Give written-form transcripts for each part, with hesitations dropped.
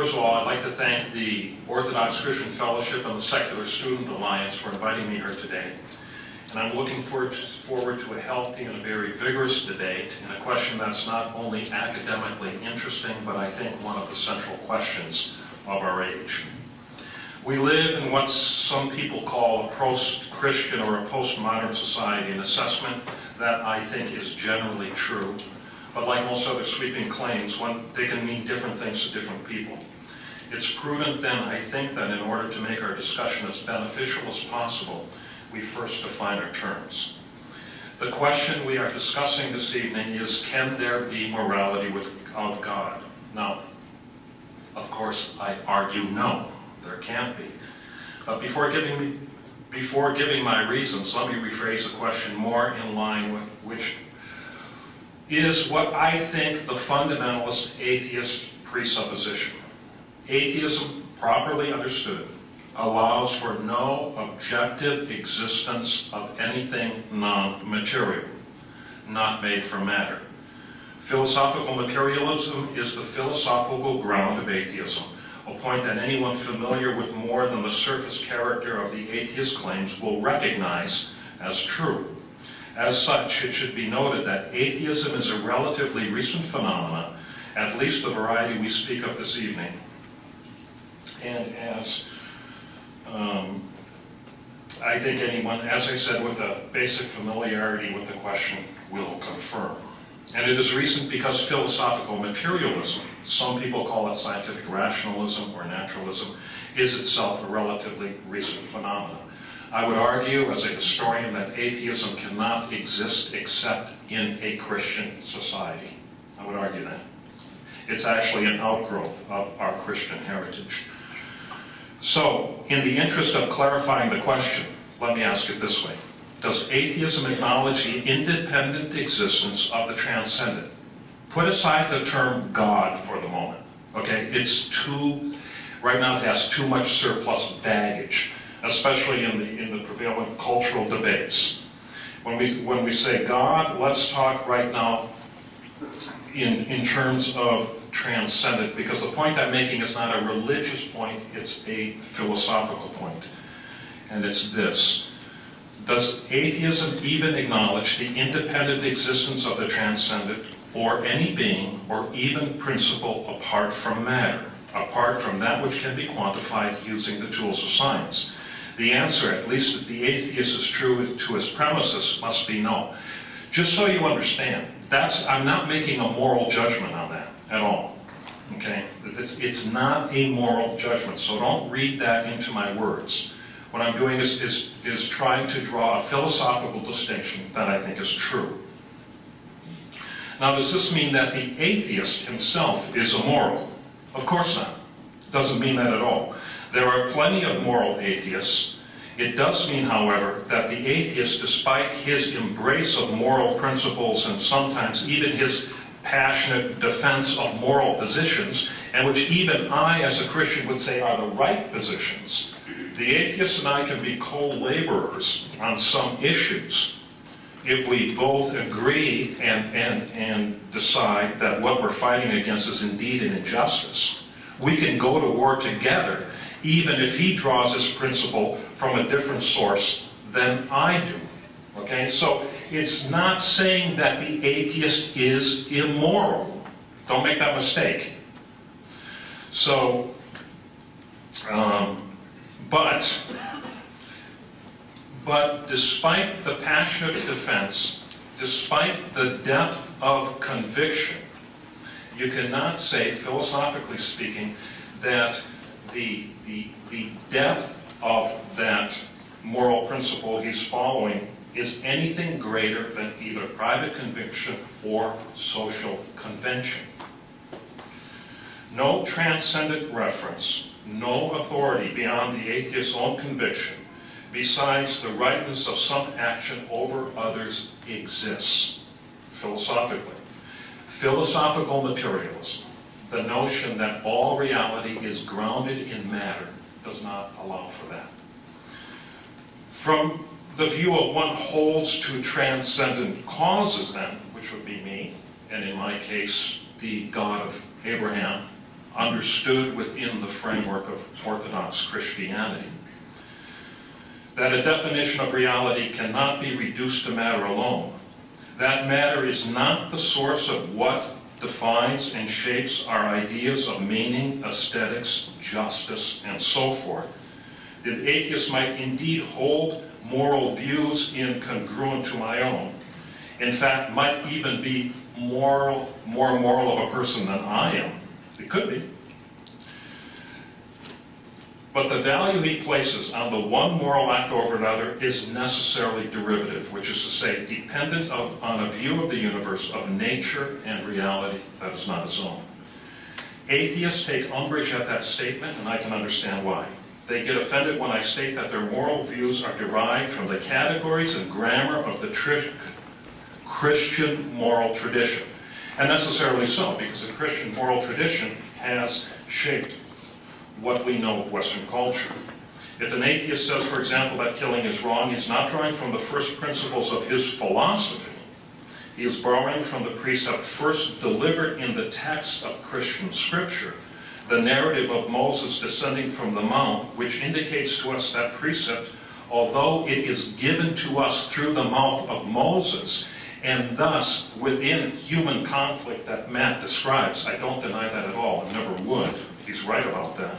First of all, I'd like to thank the Orthodox Christian Fellowship and the Secular Student Alliance for inviting me here today. And I'm looking forward to a healthy and a very vigorous debate in a question that's not only academically interesting, but I think one of the central questions of our age. We live in what some people call a post-Christian or a postmodern society, an assessment that I think is generally true. But like most other sweeping claims, they can mean different things to different people. It's prudent then, I think, that in order to make our discussion as beneficial as possible, we first define our terms. The question we are discussing this evening is, can there be morality of God? Now, of course, I argue no, there can't be. But before giving my reasons, let me rephrase the question more in line with which is what I think the fundamentalist atheist presupposition. Atheism, properly understood, allows for no objective existence of anything non-material, not made from matter. Philosophical materialism is the philosophical ground of atheism, a point that anyone familiar with more than the surface character of the atheist claims will recognize as true. As such, it should be noted that atheism is a relatively recent phenomenon, at least the variety we speak of this evening, and as I think anyone, as I said, with a basic familiarity with the question will confirm. And it is recent because philosophical materialism, some people call it scientific rationalism or naturalism, is itself a relatively recent phenomenon. I would argue, as a historian, that atheism cannot exist except in a Christian society. I would argue that. It's actually an outgrowth of our Christian heritage. So, in the interest of clarifying the question, let me ask it this way. Does atheism acknowledge the independent existence of the transcendent? Put aside the term God for the moment. Okay, right now it has too much surplus baggage, especially in the prevailing cultural debates. When we say God, let's talk right now in terms of transcendent, because the point I'm making is not a religious point, it's a philosophical point. And it's this. Does atheism even acknowledge the independent existence of the transcendent or any being or even principle apart from matter, apart from that which can be quantified using the tools of science? The answer, at least if the atheist is true to his premises, must be no. Just so you understand, I'm not making a moral judgment on that at all. Okay? It's not a moral judgment, so don't read that into my words. What I'm doing is trying to draw a philosophical distinction that I think is true. Now, does this mean that the atheist himself is immoral? Of course not. Doesn't mean that at all. There are plenty of moral atheists. It does mean, however, that the atheist, despite his embrace of moral principles and sometimes even his passionate defense of moral positions, and which even I, as a Christian, would say are the right positions, the atheist and I can be co-laborers on some issues if we both agree and decide that what we're fighting against is indeed an injustice. We can go to war together, even if he draws his principle from a different source than I do. Okay? So it's not saying that the atheist is immoral. Don't make that mistake. So, but despite the passionate defense, despite the depth of conviction, you cannot say, philosophically speaking, that the depth of that moral principle he's following is anything greater than either private conviction or social convention. No transcendent reference, no authority beyond the atheist's own conviction, besides the rightness of some action over others, exists, philosophically. Philosophical materialism, the notion that all reality is grounded in matter, does not allow for that. From the view of one holds to transcendent causes then, which would be me, and in my case, the God of Abraham, understood within the framework of Orthodox Christianity. That a definition of reality cannot be reduced to matter alone. That matter is not the source of what defines and shapes our ideas of meaning, aesthetics, justice, and so forth. The atheist might indeed hold moral views incongruent to my own. In fact, might even be more moral of a person than I am. It could be. But the value he places on the one moral act over another is necessarily derivative, which is to say, dependent on a view of the universe, of nature and reality that is not his own. Atheists take umbrage at that statement, and I can understand why. They get offended when I state that their moral views are derived from the categories and grammar of the Christian moral tradition. And necessarily so, because the Christian moral tradition has shaped what we know of Western culture. If an atheist says, for example, that killing is wrong, he's not drawing from the first principles of his philosophy. He is borrowing from the precept first delivered in the text of Christian scripture, the narrative of Moses descending from the mount, which indicates to us that precept, although it is given to us through the mouth of Moses, and thus within human conflict that Matt describes, I don't deny that at all, and never would, he's right about that,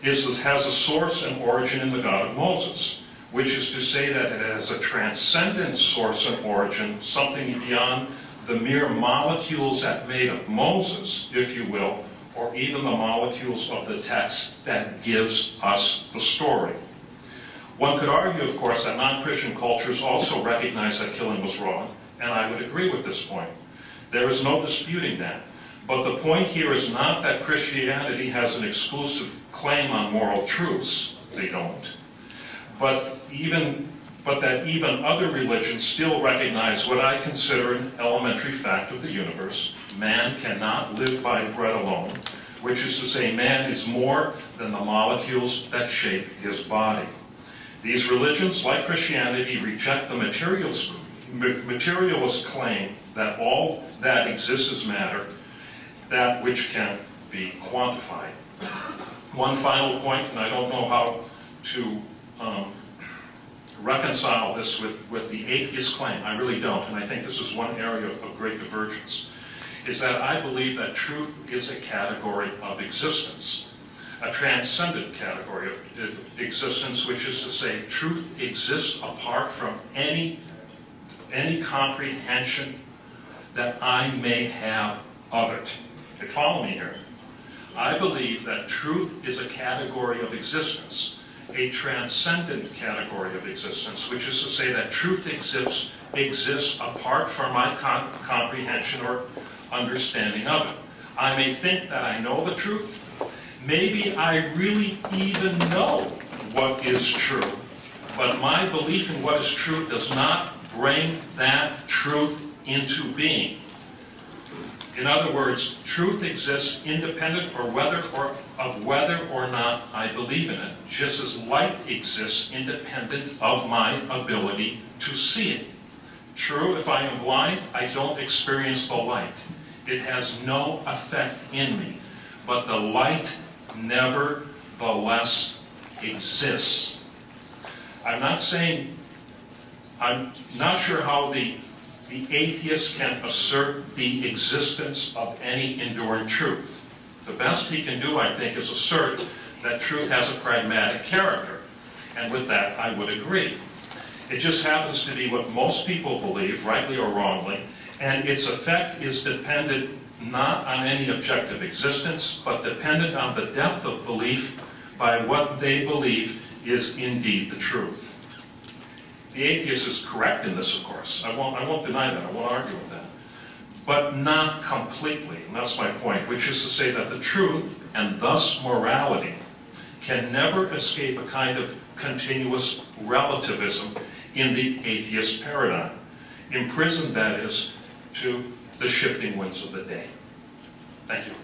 has a source and origin in the God of Moses, which is to say that it has a transcendent source and origin, something beyond the mere molecules that made of Moses, if you will, or even the molecules of the text that gives us the story. One could argue, of course, that non-Christian cultures also recognize that killing was wrong, and I would agree with this point. There is no disputing that. But the point here is not that Christianity has an exclusive claim on moral truths. They don't. But that even other religions still recognize what I consider an elementary fact of the universe. Man cannot live by bread alone, which is to say man is more than the molecules that shape his body. These religions, like Christianity, reject the materialist claim that all that exists is matter, that which can be quantified. One final point, and I don't know how to reconcile this with the atheist claim. I really don't, and I think this is one area of great divergence, is that I believe that truth is a category of existence, a transcendent category of existence, which is to say truth exists apart from any comprehension that I may have of it. Okay, follow me here. I believe that truth is a category of existence, a transcendent category of existence, which is to say that truth exists apart from my comprehension or understanding of it. I may think that I know the truth. Maybe I really even know what is true. But my belief in what is true does not bring that truth into being. In other words, truth exists independent of whether or not I believe in it, just as light exists independent of my ability to see it. True, if I am blind, I don't experience the light. It has no effect in me. But the light nevertheless exists. I'm not sure how the atheist can assert the existence of any enduring truth. The best he can do, I think, is assert that truth has a pragmatic character. And with that, I would agree. It just happens to be what most people believe, rightly or wrongly, and its effect is dependent not on any objective existence, but dependent on the depth of belief by what they believe is indeed the truth. The atheist is correct in this, of course. I won't deny that. I won't argue with that. But not completely, and that's my point, which is to say that the truth, and thus morality, can never escape a kind of continuous relativism in the atheist paradigm, imprisoned, that is, to the shifting winds of the day. Thank you.